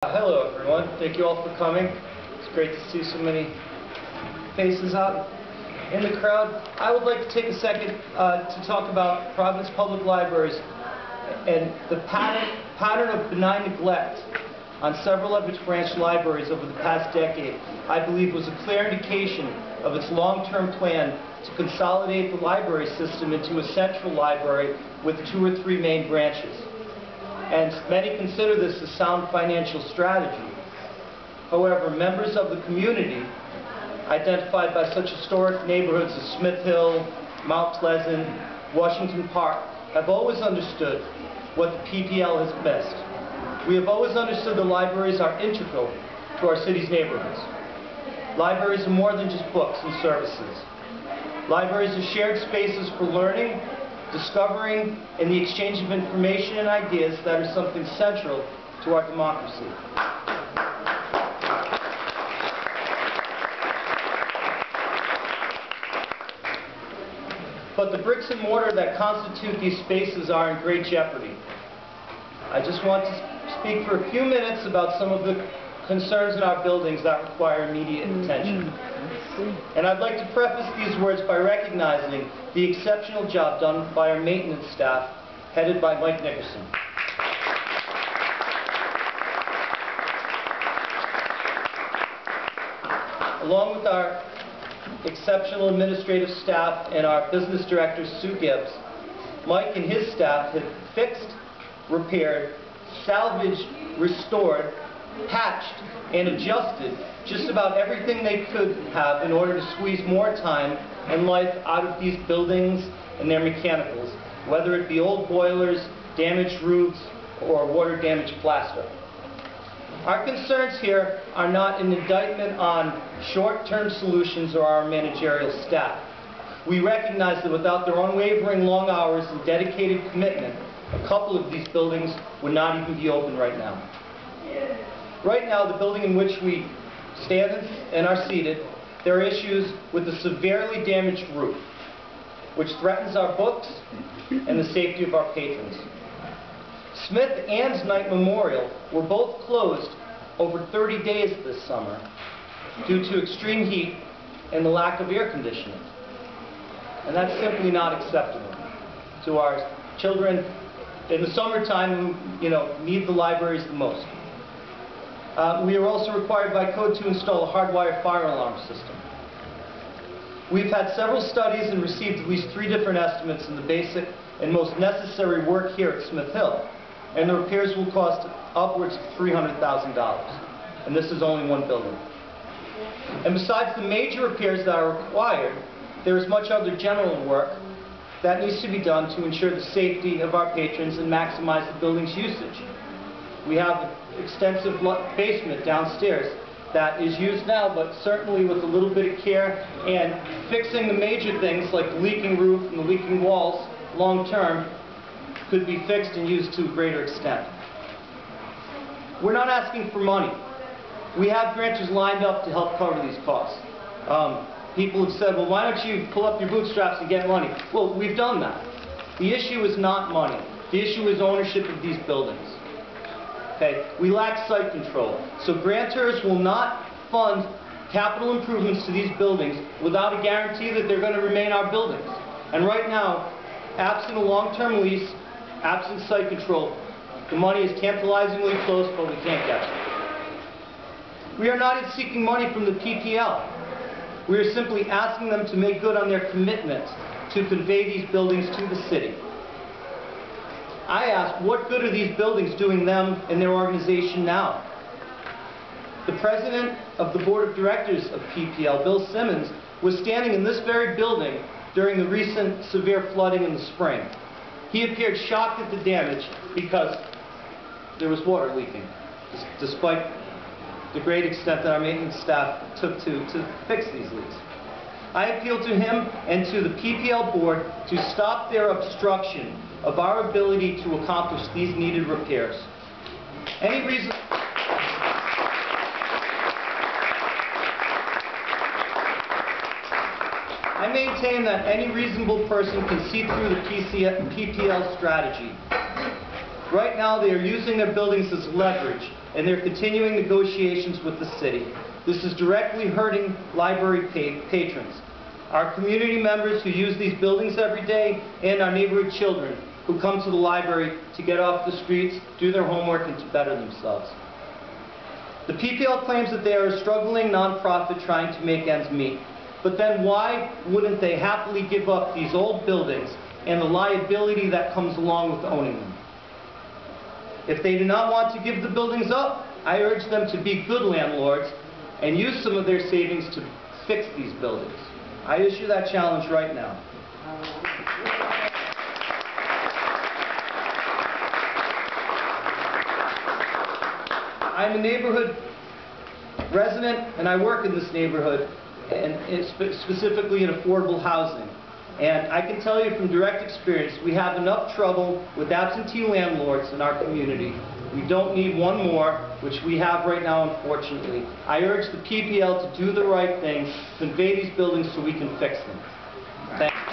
Hello everyone, thank you all for coming. It's great to see so many faces out in the crowd. I would like to take a second to talk about Providence Public Libraries and the pattern of benign neglect on several of its branch libraries over the past decade. I believe was a clear indication of its long-term plan to consolidate the library system into a central library with 2 or 3 main branches. And many consider this a sound financial strategy. However, members of the community, identified by such historic neighborhoods as Smith Hill, Mount Pleasant, Washington Park, have always understood what the PPL has missed. We have always understood the libraries are integral to our city's neighborhoods. Libraries are more than just books and services. Libraries are shared spaces for learning, discovering, and the exchange of information and ideas that are something central to our democracy. But the bricks and mortar that constitute these spaces are in great jeopardy. I just want to speak for a few minutes about some of the concerns in our buildings that require immediate attention. And I'd like to preface these words by recognizing the exceptional job done by our maintenance staff, headed by Mike Nickerson. Along with our exceptional administrative staff and our business director, Sue Gibbs, Mike and his staff have fixed, repaired, salvaged, restored, patched, and adjusted just about everything they could have in order to squeeze more time and life out of these buildings and their mechanicals, whether it be old boilers, damaged roofs, or water-damaged plaster. Our concerns here are not an indictment on short-term solutions or our managerial staff. We recognize that without their unwavering long hours and dedicated commitment, a couple of these buildings would not even be open right now. Right now, the building in which we stand and are seated, there are issues with a severely damaged roof, which threatens our books and the safety of our patrons. Smith and Knight Memorial were both closed over 30 days this summer due to extreme heat and the lack of air conditioning. And that's simply not acceptable to our children in the summertime who need the libraries the most. We are also required by code to install a hardwired fire alarm system. We've had several studies and received at least 3 different estimates in the basic and most necessary work here at Smith Hill, and the repairs will cost upwards of $300,000, and this is only one building. And besides the major repairs that are required, there is much other general work that needs to be done to ensure the safety of our patrons and maximize the building's usage. We have an extensive basement downstairs that is used now, but certainly with a little bit of care and fixing the major things like the leaking roof and the leaking walls long term could be fixed and used to a greater extent. We're not asking for money. We have grantors lined up to help cover these costs. People have said, well, why don't you pull up your bootstraps and get money? Well, we've done that. The issue is not money. The issue is ownership of these buildings. Okay? We lack site control. So grantors will not fund capital improvements to these buildings without a guarantee that they're going to remain our buildings. And right now, absent a long-term lease, absent site control, the money is tantalizingly close, but we can't get it. We are not seeking money from the PPL. We are simply asking them to make good on their commitment to convey these buildings to the city. I ask, what good are these buildings doing them and their organization now? The president of the board of directors of PPL, Bill Simmons, was standing in this very building during the recent severe flooding in the spring. He appeared shocked at the damage because there was water leaking, despite the great extent that our maintenance staff took to fix these leaks. I appeal to him and to the PPL board to stop their obstruction of our ability to accomplish these needed repairs. Any reason... I maintain that any reasonable person can see through the PPL strategy. Right now they are using their buildings as leverage and they're continuing negotiations with the city. This is directly hurting library patrons, our community members who use these buildings every day, and our neighborhood children who come to the library to get off the streets, do their homework, and to better themselves. The PPL claims that they are a struggling nonprofit trying to make ends meet. But then why wouldn't they happily give up these old buildings and the liability that comes along with owning them? If they do not want to give the buildings up, I urge them to be good landlords and use some of their savings to fix these buildings. I issue that challenge right now. I'm a neighborhood resident, and I work in this neighborhood, and specifically in affordable housing. And I can tell you from direct experience, we have enough trouble with absentee landlords in our community. We don't need one more, which we have right now, unfortunately. I urge the PPL to do the right thing, convey these buildings so we can fix them. Thank you.